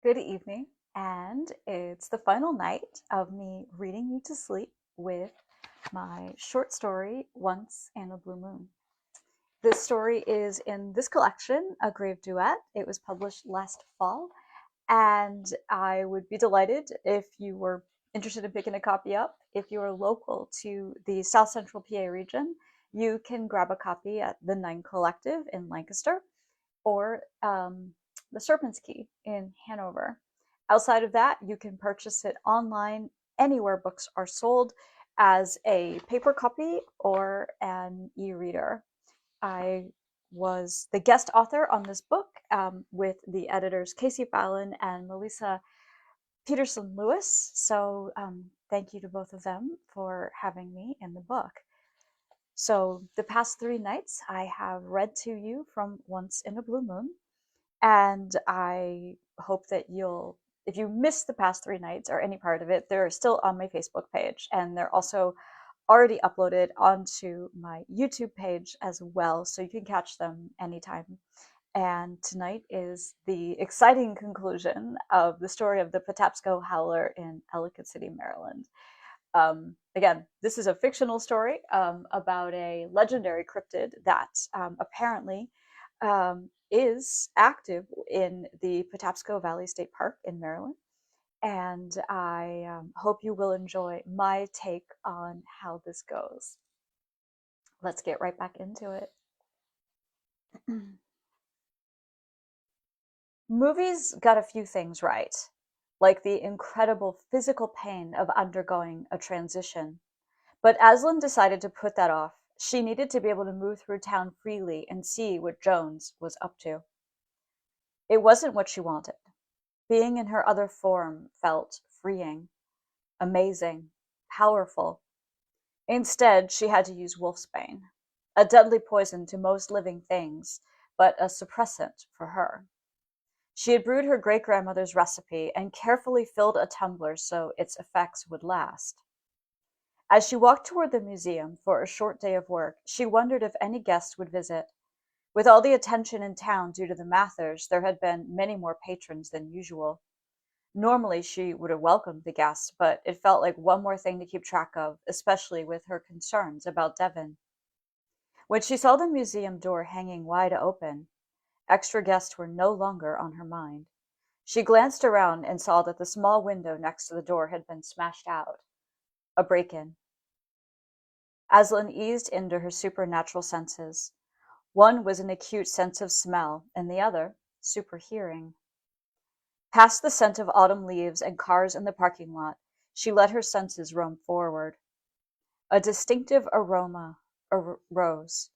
Good evening, and it's the final night of me reading you to sleep with my short story, Once in a Blue Moon. This story is in this collection, A Grave Duet. It was published last fall, and I would be delighted if you were interested in picking a copy up. If you are local to the South Central PA region, you can grab a copy at the Nine Collective in Lancaster or the Serpent's Key in Hanover. Outside of that, you can purchase it online anywhere books are sold as a paper copy or an e-reader. I was the guest author on this book with the editors Casey Fallon and Melissa Peterson Lewis. So thank you to both of them for having me in the book. So the past 3 nights, I have read to you from Once in a Blue Moon, and I hope that if you missed the past 3 nights or any part of it, they're still on my Facebook page, and they're also already uploaded onto my YouTube page as well, so you can catch them anytime. And tonight is the exciting conclusion of the story of the Patapsco Howler in Ellicott City, Maryland. Again, this is a fictional story about a legendary cryptid that apparently is active in the Patapsco Valley State Park in Maryland. And I hope you will enjoy my take on how this goes. Let's get right back into it. Movies got a few things right, like the incredible physical pain of undergoing a transition. But Aslan decided to put that off. She needed to be able to move through town freely and see what Jones was up to. It wasn't what she wanted. Being in her other form felt freeing, amazing, powerful. Instead, she had to use wolfsbane, a deadly poison to most living things, but a suppressant for her. She had brewed her great-grandmother's recipe and carefully filled a tumbler so its effects would last. As she walked toward the museum for a short day of work, she wondered if any guests would visit. With all the attention in town due to the Mathers, there had been many more patrons than usual. Normally, she would have welcomed the guests, but it felt like one more thing to keep track of, especially with her concerns about Devon. When she saw the museum door hanging wide open, extra guests were no longer on her mind. She glanced around and saw that the small window next to the door had been smashed out. A break-in. Aslan eased into her supernatural senses. One was an acute sense of smell, and the other, super hearing. Past the scent of autumn leaves and cars in the parking lot, she let her senses roam forward. A distinctive aroma arose,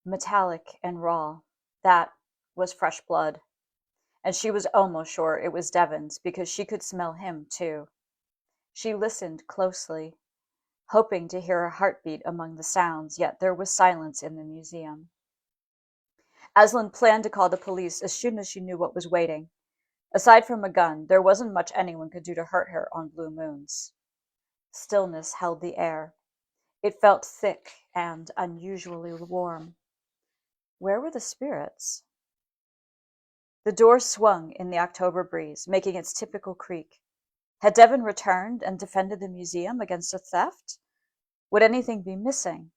metallic and raw. That was fresh blood. And she was almost sure it was Devon's because she could smell him too. She listened closely, hoping to hear a heartbeat among the sounds, yet there was silence in the museum. Aslan planned to call the police as soon as she knew what was waiting. Aside from a gun, there wasn't much anyone could do to hurt her on blue moons. Stillness held the air. It felt thick and unusually warm. Where were the spirits? The door swung in the October breeze, making its typical creak. Had Devon returned and defended the museum against a theft? Would anything be missing?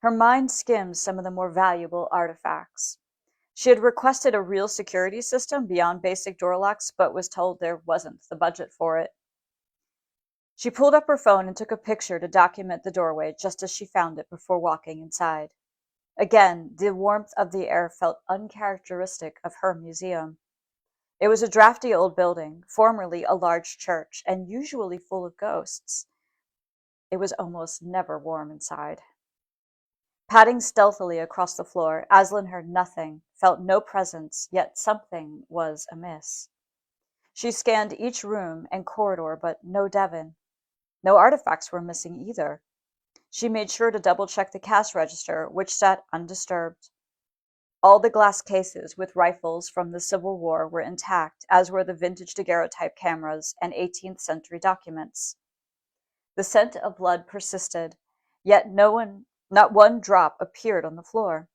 Her mind skimmed some of the more valuable artifacts. She had requested a real security system beyond basic door locks, but was told there wasn't the budget for it. She pulled up her phone and took a picture to document the doorway just as she found it before walking inside. Again, the warmth of the air felt uncharacteristic of her museum. It was a drafty old building, formerly a large church, and usually full of ghosts. It was almost never warm inside. Padding stealthily across the floor, Aslan heard nothing, felt no presence, yet something was amiss. She scanned each room and corridor, but no Devon. No artifacts were missing either. She made sure to double-check the cash register, which sat undisturbed. All the glass cases with rifles from the Civil War were intact, as were the vintage daguerreotype cameras and 18th century documents. The scent of blood persisted, yet not one drop appeared on the floor.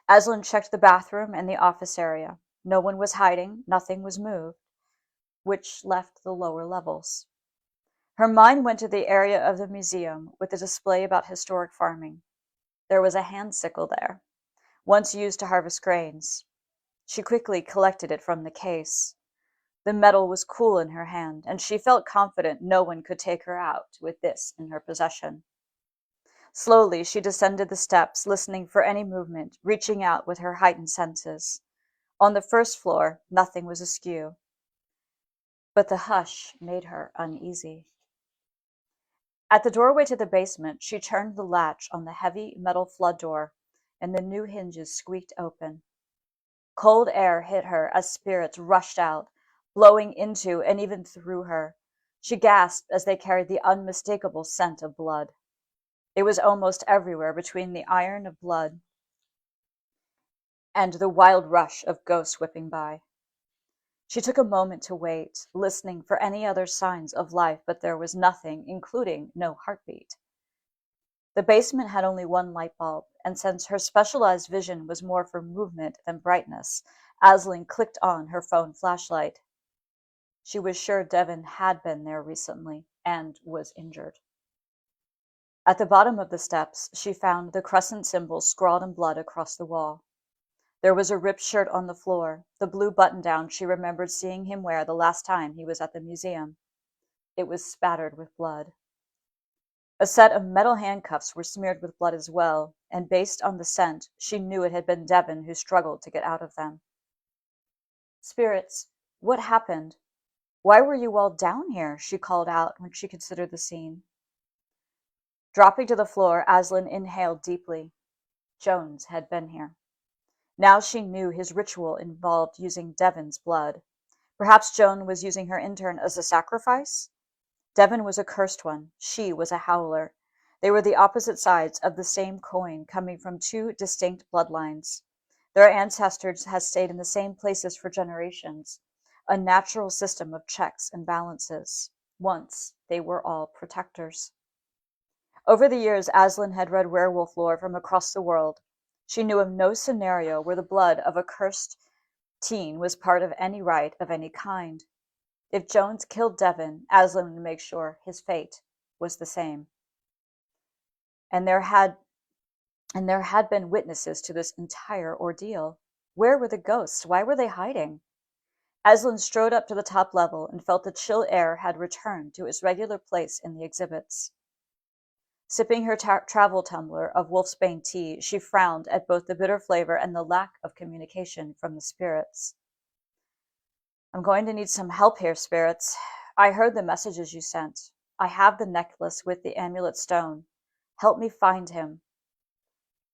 Aslan checked the bathroom and the office area. No one was hiding, nothing was moved, which left the lower levels. Her mind went to the area of the museum with a display about historic farming. There was a hand sickle there, once used to harvest grains. She quickly collected it from the case. The metal was cool in her hand, and she felt confident no one could take her out with this in her possession. Slowly, she descended the steps, listening for any movement, reaching out with her heightened senses. On the first floor, nothing was askew, but the hush made her uneasy. At the doorway to the basement, she turned the latch on the heavy metal flood door, and the new hinges squeaked open. Cold air hit her as spirits rushed out, blowing into and even through her. She gasped as they carried the unmistakable scent of blood. It was almost everywhere between the iron of blood and the wild rush of ghosts whipping by. She took a moment to wait, listening for any other signs of life, but there was nothing, including no heartbeat. The basement had only one light bulb, and since her specialized vision was more for movement than brightness, Aslan clicked on her phone flashlight. She was sure Devon had been there recently and was injured. At the bottom of the steps, she found the crescent symbol scrawled in blood across the wall. There was a ripped shirt on the floor, the blue button-down she remembered seeing him wear the last time he was at the museum. It was spattered with blood. A set of metal handcuffs were smeared with blood as well, and based on the scent, she knew it had been Devon who struggled to get out of them. "Spirits, what happened? Why were you all down here?" she called out when she considered the scene. Dropping to the floor, Aslan inhaled deeply. Jones had been here. Now she knew his ritual involved using Devon's blood. Perhaps Joan was using her intern as a sacrifice? Devon was a cursed one. She was a howler. They were the opposite sides of the same coin, coming from two distinct bloodlines. Their ancestors had stayed in the same places for generations, a natural system of checks and balances. Once, they were all protectors. Over the years, Aslan had read werewolf lore from across the world. She knew of no scenario where the blood of a cursed teen was part of any rite of any kind. If Jones killed Devon, Aslan would make sure his fate was the same. And there had been witnesses to this entire ordeal. Where were the ghosts? Why were they hiding? Aslan strode up to the top level and felt the chill air had returned to its regular place in the exhibits. Sipping her travel tumbler of wolfsbane tea, she frowned at both the bitter flavor and the lack of communication from the spirits. "I'm going to need some help here, spirits. I heard the messages you sent. I have the necklace with the amulet stone. Help me find him."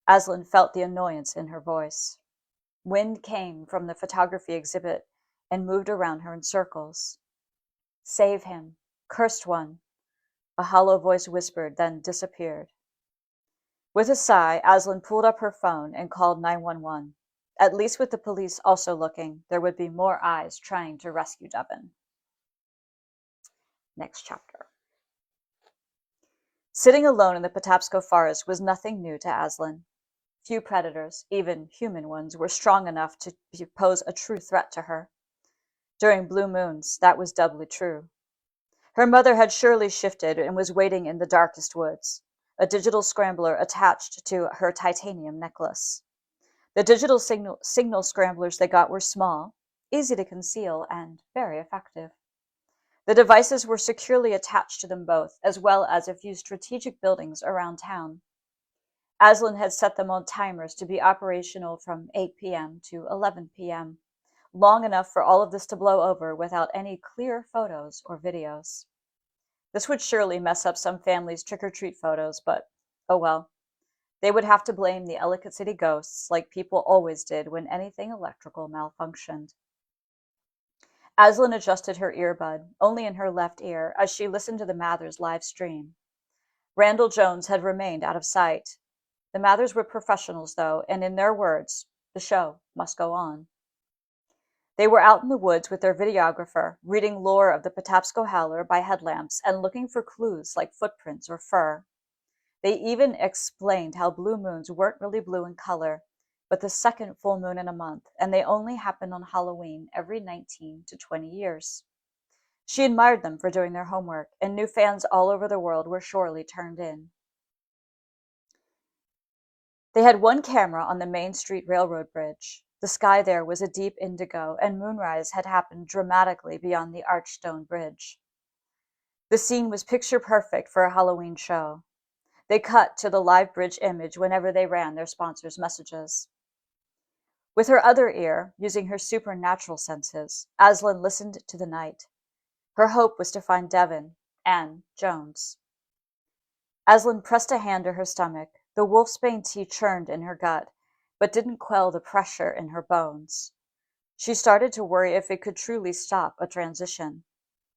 Aslan felt the annoyance in her voice. Wind came from the photography exhibit and moved around her in circles. "Save him, cursed one," a hollow voice whispered, then disappeared. With a sigh, Aslan pulled up her phone and called 911. At least with the police also looking, there would be more eyes trying to rescue Devon. Next chapter. Sitting alone in the Patapsco forest was nothing new to Aslan. Few predators, even human ones, were strong enough to pose a true threat to her. During blue moons, that was doubly true. Her mother had surely shifted and was waiting in the darkest woods, a digital scrambler attached to her titanium necklace. The digital signal scramblers they got were small, easy to conceal, and very effective. The devices were securely attached to them both, as well as a few strategic buildings around town. Aslan had set them on timers to be operational from 8 p.m. to 11 p.m., long enough for all of this to blow over without any clear photos or videos. This would surely mess up some families' trick-or-treat photos, but oh well. They would have to blame the Ellicott City ghosts, like people always did when anything electrical malfunctioned. Aslan adjusted her earbud, only in her left ear, as she listened to the Mathers live stream. Randall Jones had remained out of sight. The Mathers were professionals, though, and in their words, the show must go on. They were out in the woods with their videographer, reading lore of the Patapsco Howler by headlamps and looking for clues like footprints or fur. They even explained how blue moons weren't really blue in color, but the second full moon in a month, and they only happened on Halloween every 19 to 20 years. She admired them for doing their homework, and new fans all over the world were surely turned in. They had one camera on the Main Street Railroad bridge. The sky there was a deep indigo, and moonrise had happened dramatically beyond the arched stone bridge. The scene was picture perfect for a Halloween show. They cut to the live bridge image whenever they ran their sponsors' messages. With her other ear, using her supernatural senses, Aslan listened to the night. Her hope was to find Devon and Jones. Aslan pressed a hand to her stomach. The wolfsbane tea churned in her gut, but didn't quell the pressure in her bones. She started to worry if it could truly stop a transition,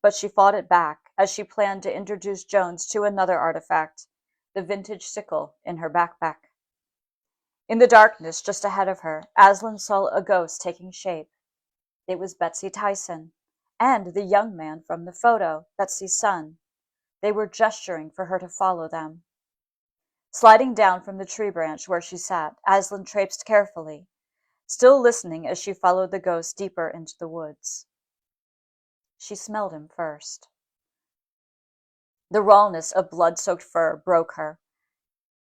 but she fought it back as she planned to introduce Jones to another artifact, the vintage sickle in her backpack. In the darkness just ahead of her, Aslan saw a ghost taking shape. It was Betsy Tyson, and the young man from the photo, Betsy's son. They were gesturing for her to follow them. Sliding down from the tree branch where she sat, Aslan traipsed carefully, still listening as she followed the ghost deeper into the woods. She smelled him first. The rawness of blood-soaked fur broke her.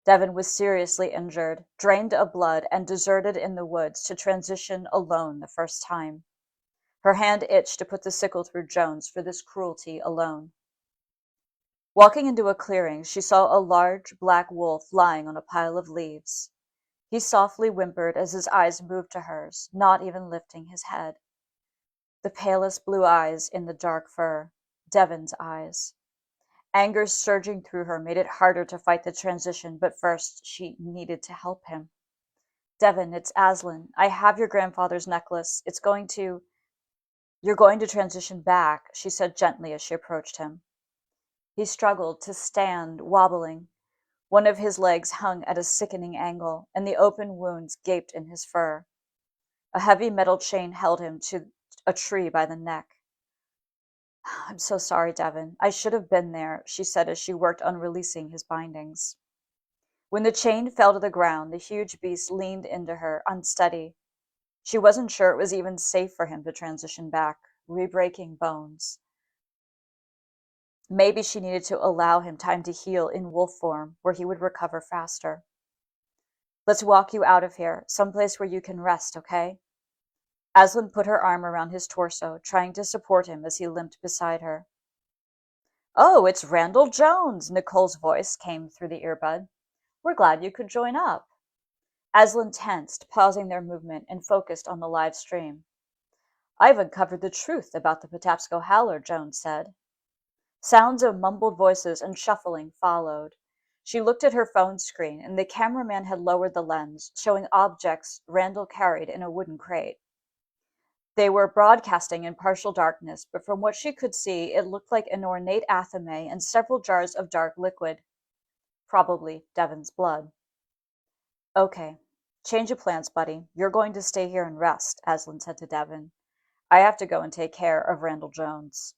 Devon was seriously injured, drained of blood, and deserted in the woods to transition alone the first time. Her hand itched to put the sickle through Jones for this cruelty alone. Walking into a clearing, she saw a large black wolf lying on a pile of leaves. He softly whimpered as his eyes moved to hers, not even lifting his head. The palest blue eyes in the dark fur, Devon's eyes. Anger surging through her made it harder to fight the transition, but first she needed to help him. Devon, it's Aslan. I have your grandfather's necklace. You're going to transition back, she said gently as she approached him. He struggled to stand, wobbling. One of his legs hung at a sickening angle, and the open wounds gaped in his fur. A heavy metal chain held him to a tree by the neck. I'm so sorry, Devon. I should have been there, she said as she worked on releasing his bindings. When the chain fell to the ground, the huge beast leaned into her, unsteady. She wasn't sure it was even safe for him to transition back, re-breaking bones. Maybe she needed to allow him time to heal in wolf form, where he would recover faster. Let's walk you out of here, someplace where you can rest, okay? Aslan put her arm around his torso, trying to support him as he limped beside her. Oh, it's Randall Jones, Nicole's voice came through the earbud. We're glad you could join up. Aslan tensed, pausing their movement, and focused on the live stream. I've uncovered the truth about the Patapsco Howler, Jones said. Sounds of mumbled voices and shuffling followed. She looked at her phone screen, and the cameraman had lowered the lens, showing objects Randall carried in a wooden crate. They were broadcasting in partial darkness, but from what she could see, it looked like an ornate athame and several jars of dark liquid. Probably Devon's blood. Okay, change of plans, buddy. You're going to stay here and rest, Aslan said to Devon. I have to go and take care of Randall Jones.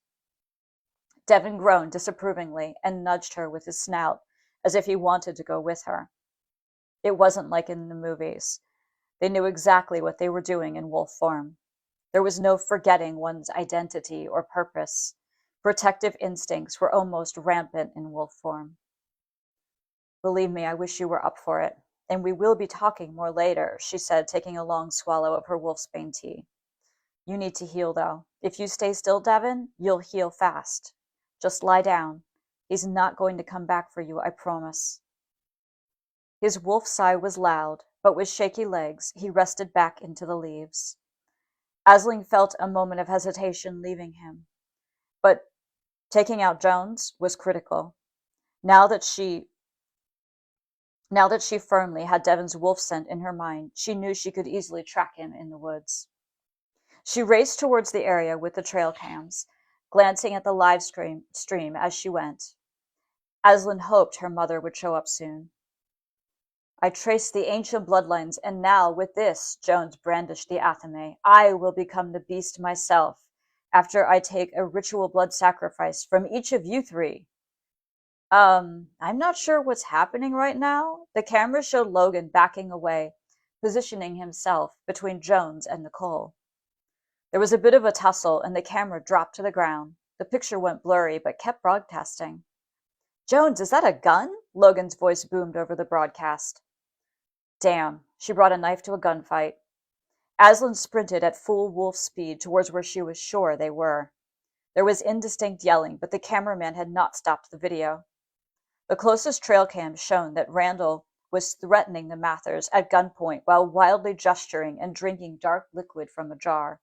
Devon groaned disapprovingly and nudged her with his snout, as if he wanted to go with her. It wasn't like in the movies. They knew exactly what they were doing in wolf form. There was no forgetting one's identity or purpose. Protective instincts were almost rampant in wolf form. Believe me, I wish you were up for it. And we will be talking more later, she said, taking a long swallow of her wolfsbane tea. You need to heal, though. If you stay still, Devon, you'll heal fast. Just lie down. He's not going to come back for you, I promise. His wolf sigh was loud, but with shaky legs, he rested back into the leaves. Aslan felt a moment of hesitation leaving him, but taking out Jones was critical. Now that she firmly had Devon's wolf scent in her mind, she knew she could easily track him in the woods. She raced towards the area with the trail cams, glancing at the live stream as she went. Aslan hoped her mother would show up soon. I traced the ancient bloodlines, and now with this, Jones brandished the athame, I will become the beast myself, after I take a ritual blood sacrifice from each of you three. I'm not sure what's happening right now. The camera showed Logan backing away, positioning himself between Jones and Nicole. There was a bit of a tussle, and the camera dropped to the ground. The picture went blurry, but kept broadcasting. "Jones, is that a gun?" Logan's voice boomed over the broadcast. Damn, she brought a knife to a gunfight. Aslan sprinted at full wolf speed towards where she was sure they were. There was indistinct yelling, but the cameraman had not stopped the video. The closest trail cam showed that Randall was threatening the Mathers at gunpoint while wildly gesturing and drinking dark liquid from a jar.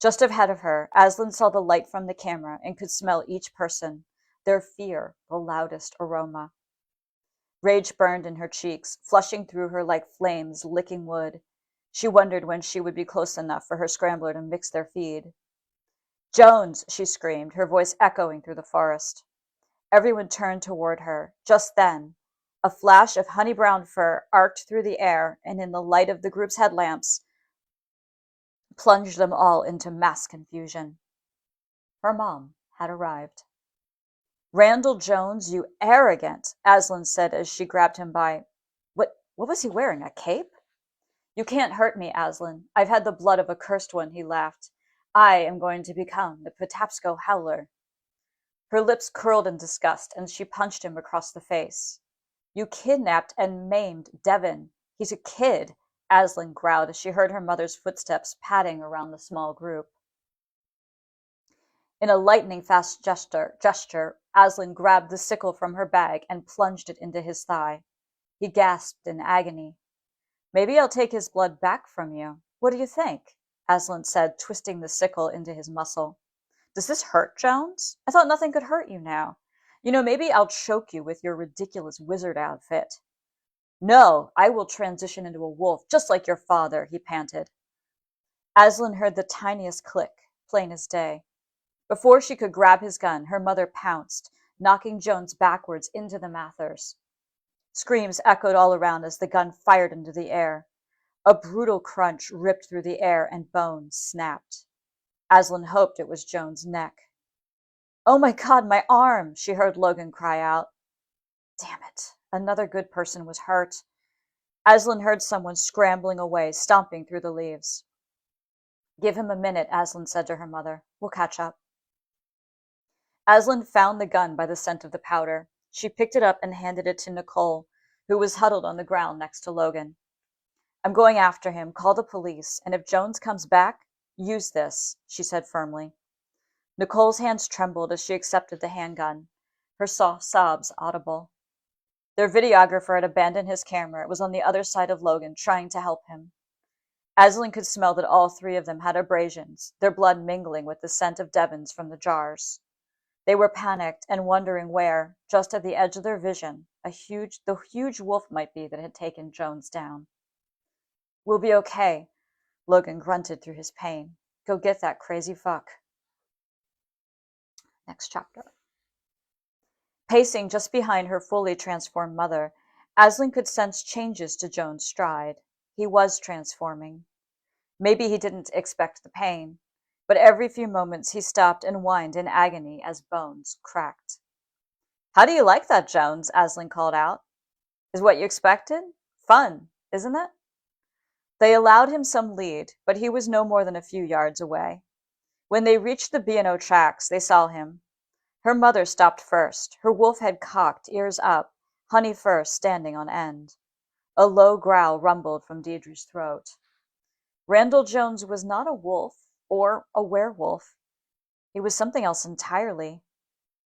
Just ahead of her, Aslan saw the light from the camera and could smell each person, their fear the loudest aroma. Rage burned in her cheeks, flushing through her like flames licking wood. She wondered when she would be close enough for her scrambler to mix their feed. "Jones!" she screamed, her voice echoing through the forest. Everyone turned toward her. Just then, a flash of honey-brown fur arced through the air, and in the light of the group's headlamps, plunged them all into mass confusion. Her mom had arrived. "Randall Jones, you arrogant," Aslan said as she grabbed him by... What was he wearing, a cape? "You can't hurt me, Aslan. I've had the blood of a cursed one," he laughed. "I am going to become the Patapsco Howler." Her lips curled in disgust, and she punched him across the face. "You kidnapped and maimed Devon. He's a kid," Aslan growled as she heard her mother's footsteps padding around the small group. In a lightning-fast gesture, Aslan grabbed the sickle from her bag and plunged it into his thigh. He gasped in agony. "Maybe I'll take his blood back from you. What do you think?" Aslan said, twisting the sickle into his muscle. "Does this hurt, Jones? I thought nothing could hurt you now. Maybe I'll choke you with your ridiculous wizard outfit." "No, I will transition into a wolf, just like your father," he panted. Aslan heard the tiniest click, plain as day. Before she could grab his gun, her mother pounced, knocking Jones backwards into the Mathers. Screams echoed all around as the gun fired into the air. A brutal crunch ripped through the air and bones snapped. Aslan hoped it was Jones' neck. "Oh my God, my arm!" she heard Logan cry out. Damn it, another good person was hurt. Aslan heard someone scrambling away, stomping through the leaves. "Give him a minute," Aslan said to her mother. "We'll catch up." Aslan found the gun by the scent of the powder. She picked it up and handed it to Nicole, who was huddled on the ground next to Logan. "I'm going after him. Call the police, and if Jones comes back, use this," she said firmly. Nicole's hands trembled as she accepted the handgun, her soft sobs audible. Their videographer had abandoned his camera. It was on the other side of Logan, trying to help him. Aslan could smell that all three of them had abrasions, their blood mingling with the scent of Devon's from the jars. They were panicked and wondering where, just at the edge of their vision, the huge wolf might be that had taken Jones down. "We'll be okay," Logan grunted through his pain. "Go get that crazy fuck." Next chapter. Pacing just behind her fully transformed mother, Aslan could sense changes to Jones' stride. He was transforming. Maybe he didn't expect the pain, but every few moments he stopped and whined in agony as bones cracked. "How do you like that, Jones?" Aslan called out. "Is what you expected? Fun, isn't it?" They allowed him some lead, but he was no more than a few yards away. When they reached the B&O tracks, they saw him. Her mother stopped first, her wolf head cocked, ears up, honey fur standing on end. A low growl rumbled from Deirdre's throat. Randall Jones was not a wolf or a werewolf. He was something else entirely.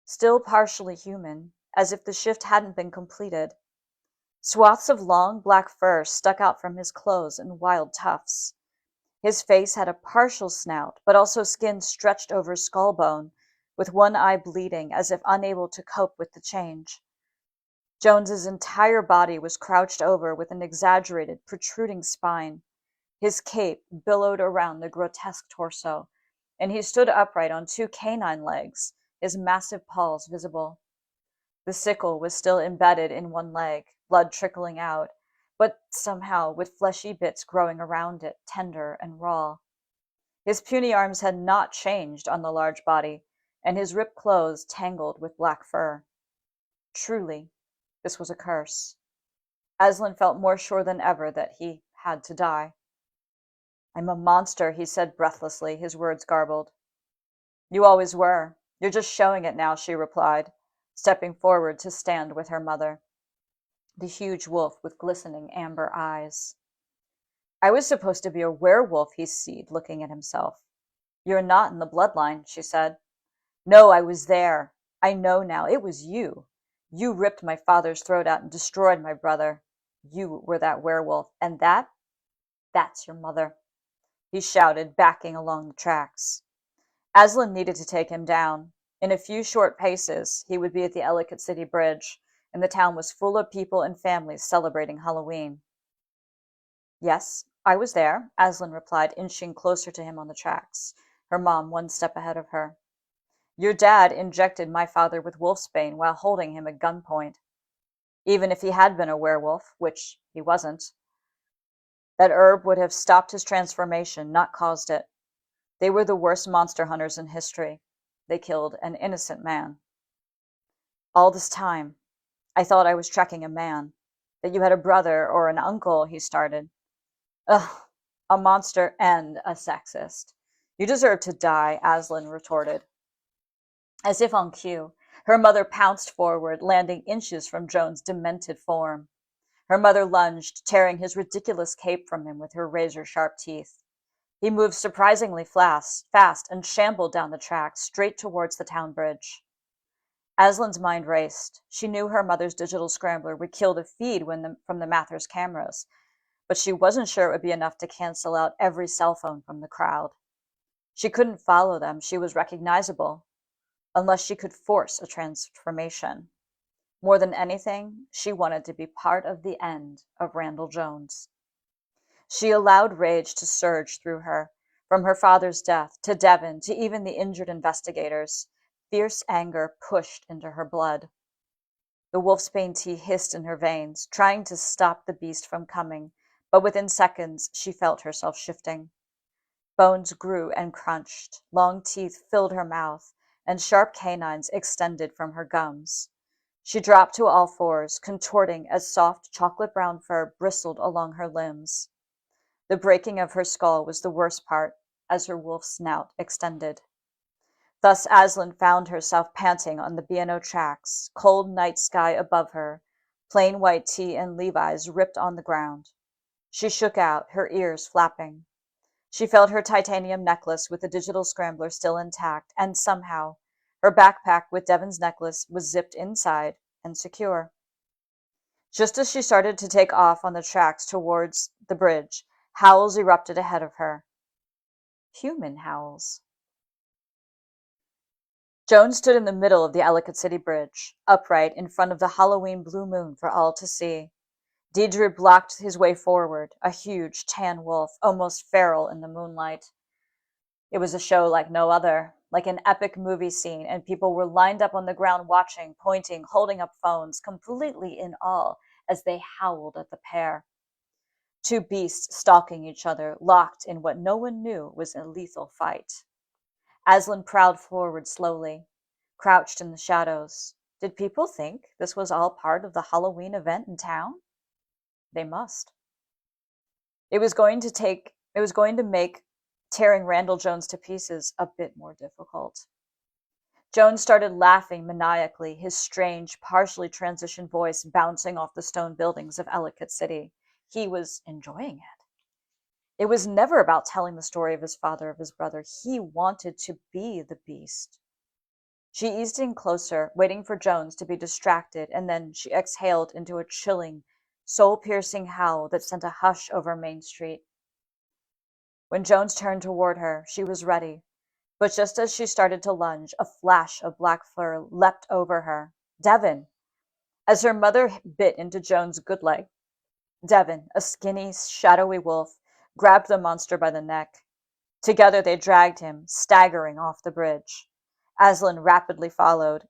Still partially human, as if the shift hadn't been completed. Swaths of long black fur stuck out from his clothes in wild tufts. His face had a partial snout, but also skin stretched over skull bone, with one eye bleeding as if unable to cope with the change. Jones's entire body was crouched over with an exaggerated, protruding spine. His cape billowed around the grotesque torso, and he stood upright on two canine legs, his massive paws visible. The sickle was still embedded in one leg, blood trickling out, but somehow with fleshy bits growing around it, tender and raw. His puny arms had not changed on the large body, and his ripped clothes tangled with black fur. Truly, this was a curse. Aslan felt more sure than ever that he had to die. I'm a monster, he said breathlessly, his words garbled. You always were. You're just showing it now, she replied, stepping forward to stand with her mother, the huge wolf with glistening amber eyes. I was supposed to be a werewolf, he sighed, looking at himself. You're not in the bloodline, she said. No, I was there. I know now. It was you. You ripped my father's throat out and destroyed my brother. You were that werewolf, and that's your mother, he shouted, backing along the tracks. Aslan needed to take him down. In a few short paces, he would be at the Ellicott City bridge, and the town was full of people and families celebrating Halloween. Yes, I was there, Aslan replied, inching closer to him on the tracks, her mom one step ahead of her. Your dad injected my father with wolfsbane while holding him at gunpoint. Even if he had been a werewolf, which he wasn't, that herb would have stopped his transformation, not caused it. They were the worst monster hunters in history. They killed an innocent man. All this time, I thought I was tracking a man. That you had a brother or an uncle, he started. Ugh, a monster and a sexist. You deserve to die, Aslan retorted. As if on cue, her mother pounced forward, landing inches from Joan's demented form. Her mother lunged, tearing his ridiculous cape from him with her razor-sharp teeth. He moved surprisingly fast and shambled down the track, straight towards the town bridge. Aslan's mind raced. She knew her mother's digital scrambler would kill the feed from the Mathers cameras, but she wasn't sure it would be enough to cancel out every cell phone from the crowd. She couldn't follow them. She was recognizable, unless she could force a transformation. More than anything, she wanted to be part of the end of Randall Jones. She allowed rage to surge through her, from her father's death to Devon to even the injured investigators. Fierce anger pushed into her blood. The wolfsbane tea hissed in her veins, trying to stop the beast from coming, but within seconds she felt herself shifting. Bones grew and crunched, long teeth filled her mouth, and sharp canines extended from her gums. She dropped to all fours, contorting as soft chocolate-brown fur bristled along her limbs. The breaking of her skull was the worst part, as her wolf snout extended. Thus Aslan found herself panting on the B&O tracks, cold night sky above her, plain white tee and Levi's ripped on the ground. She shook out, her ears flapping. She felt her titanium necklace with the digital scrambler still intact, and somehow her backpack with Devon's necklace was zipped inside and secure. Just as she started to take off on the tracks towards the bridge, howls erupted ahead of her. Human howls. Joan stood in the middle of the Ellicott City bridge, upright in front of the Halloween blue moon for all to see. Deidre blocked his way forward, a huge tan wolf, almost feral in the moonlight. It was a show like no other, like an epic movie scene, and people were lined up on the ground watching, pointing, holding up phones, completely in awe as they howled at the pair. Two beasts stalking each other, locked in what no one knew was a lethal fight. Aslan prowled forward slowly, crouched in the shadows. Did people think this was all part of the Halloween event in town? They must. It was going to make tearing Randall Jones to pieces a bit more difficult. Jones started laughing maniacally, his strange, partially transitioned voice bouncing off the stone buildings of Ellicott City. He was enjoying it. It was never about telling the story of his father, of his brother. He wanted to be the beast. She eased in closer, waiting for Jones to be distracted, and then she exhaled into a chilling, soul-piercing howl that sent a hush over Main Street. When Jones turned toward her, she was ready, but just as she started to lunge, a flash of black fur leapt over her. Devon! As her mother bit into Jones' good leg, Devon, a skinny, shadowy wolf, grabbed the monster by the neck. Together they dragged him, staggering off the bridge. Aslan rapidly followed,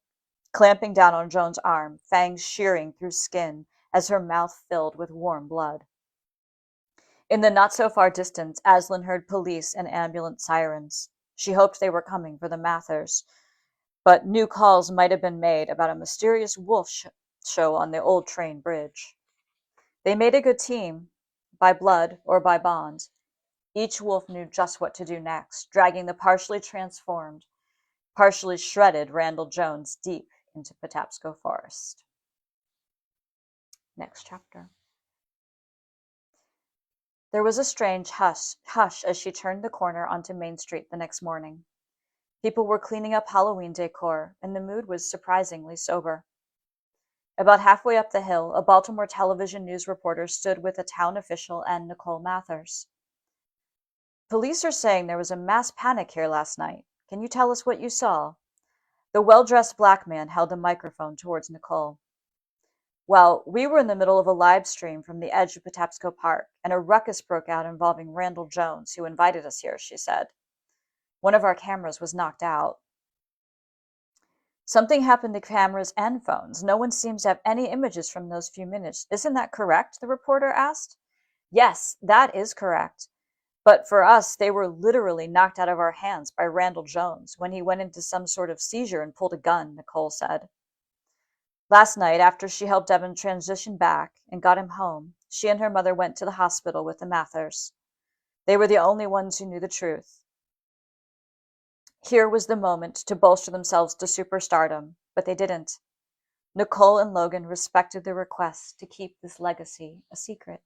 clamping down on Joan's arm, fangs shearing through skin as her mouth filled with warm blood. In the not-so-far distance, Aslan heard police and ambulance sirens. She hoped they were coming for the Mathers, but new calls might have been made about a mysterious wolf show on the old train bridge. They made a good team, by blood or by bond. Each wolf knew just what to do next, dragging the partially transformed, partially shredded Randall Jones deep into Patapsco Forest. Next chapter. There was a strange hush as she turned the corner onto Main Street the next morning. People were cleaning up Halloween decor, and the mood was surprisingly sober. About halfway up the hill, a Baltimore television news reporter stood with a town official and Nicole Mathers. Police are saying there was a mass panic here last night. Can you tell us what you saw? The well-dressed black man held a microphone towards Nicole. Well, we were in the middle of a live stream from the edge of Patapsco Park, and a ruckus broke out involving Randall Jones, who invited us here, she said. One of our cameras was knocked out. Something happened to cameras and phones. No one seems to have any images from those few minutes. Isn't that correct? The reporter asked. Yes, that is correct. But for us, they were literally knocked out of our hands by Randall Jones when he went into some sort of seizure and pulled a gun, Nicole said. Last night, after she helped Devin transition back and got him home, she and her mother went to the hospital with the Mathers. They were the only ones who knew the truth. Here was the moment to bolster themselves to superstardom, but they didn't. Nicole and Logan respected the request to keep this legacy a secret.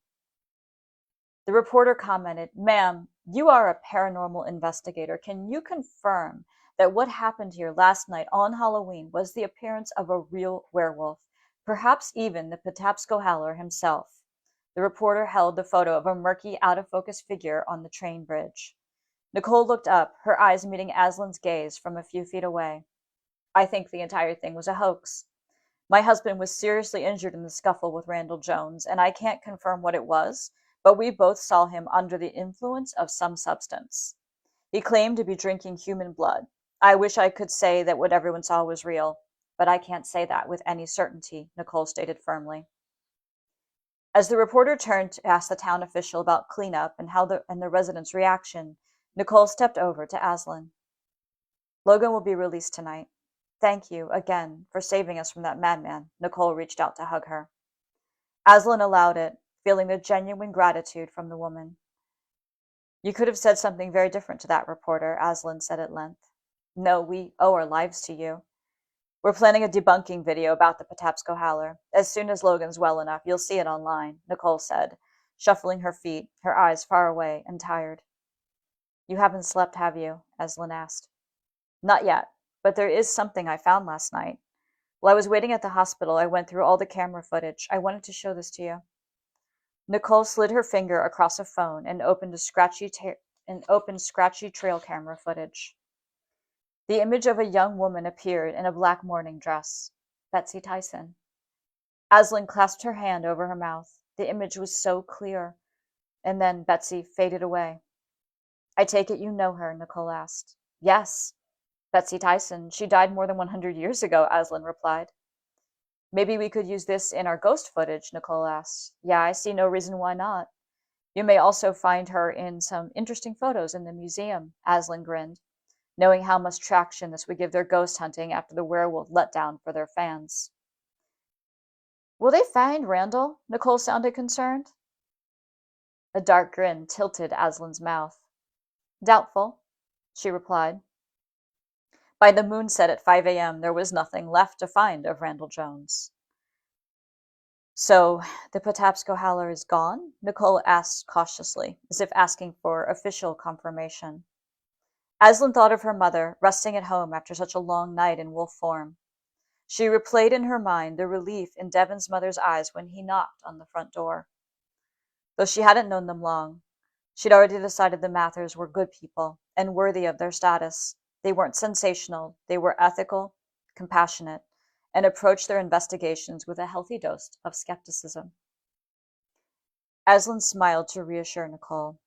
The reporter commented, "Ma'am, you are a paranormal investigator. Can you confirm that what happened here last night on Halloween was the appearance of a real werewolf, perhaps even the Patapsco Howler himself?" The reporter held the photo of a murky, out-of-focus figure on the train bridge. Nicole looked up, her eyes meeting Aslan's gaze from a few feet away. "I think the entire thing was a hoax. My husband was seriously injured in the scuffle with Randall Jones, and I can't confirm what it was, but we both saw him under the influence of some substance. He claimed to be drinking human blood. I wish I could say that what everyone saw was real, but I can't say that with any certainty," Nicole stated firmly. As the reporter turned to ask the town official about cleanup and the residents' reaction, Nicole stepped over to Aslan. "Logan will be released tonight. Thank you again for saving us from that madman." Nicole reached out to hug her. Aslan allowed it, feeling the genuine gratitude from the woman. "You could have said something very different to that reporter," Aslan said at length. "No, we owe our lives to you. We're planning a debunking video about the Patapsco Howler. As soon as Logan's well enough, you'll see it online," Nicole said, shuffling her feet, her eyes far away and tired. "You haven't slept, have you?" Aslan asked. "Not yet, but there is something I found last night. While I was waiting at the hospital, I went through all the camera footage. I wanted to show this to you." Nicole slid her finger across a phone and opened scratchy trail camera footage. The image of a young woman appeared in a black morning dress. Betsy Tyson. Aslan clasped her hand over her mouth. The image was so clear. And then Betsy faded away. "I take it you know her?" Nicole asked. "Yes. Betsy Tyson. She died more than 100 years ago," Aslan replied. "Maybe we could use this in our ghost footage," Nicole asked. "Yeah, I see no reason why not. You may also find her in some interesting photos in the museum," Aslan grinned, knowing how much traction this would give their ghost hunting after the werewolf letdown for their fans. "Will they find Randall?" Nicole sounded concerned. A dark grin tilted Aslan's mouth. "Doubtful," she replied. By the moonset at 5 a.m., there was nothing left to find of Randall Jones. "So, the Patapsco Howler is gone?" Nicole asked cautiously, as if asking for official confirmation. Aslan thought of her mother, resting at home after such a long night in wolf form. She replayed in her mind the relief in Devin's mother's eyes when he knocked on the front door. Though she hadn't known them long, she'd already decided the Mathers were good people and worthy of their status. They weren't sensational, they were ethical, compassionate, and approached their investigations with a healthy dose of skepticism. Aslan smiled to reassure Nicole.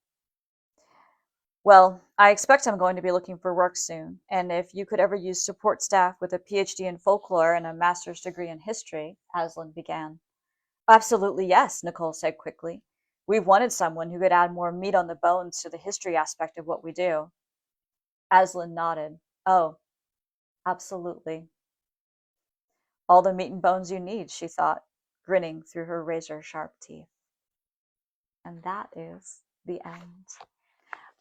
"Well, I expect I'm going to be looking for work soon, and if you could ever use support staff with a PhD in folklore and a master's degree in history," Aslan began. "Absolutely yes," Nicole said quickly. "We've wanted someone who could add more meat on the bones to the history aspect of what we do." Aslan nodded. "Oh, absolutely." "All the meat and bones you need," she thought, grinning through her razor-sharp teeth. And that is the end.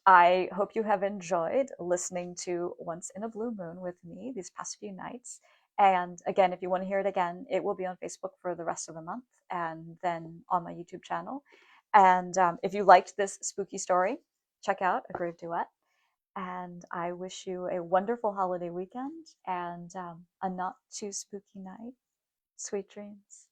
I hope you have enjoyed listening to Once in a Blue Moon with me these past few nights. And again, if you want to hear it again, it will be on Facebook for the rest of the month and then on my YouTube channel. And if you liked this spooky story, check out A Grave Duet. And I wish you a wonderful holiday weekend and a not too spooky night. Sweet dreams.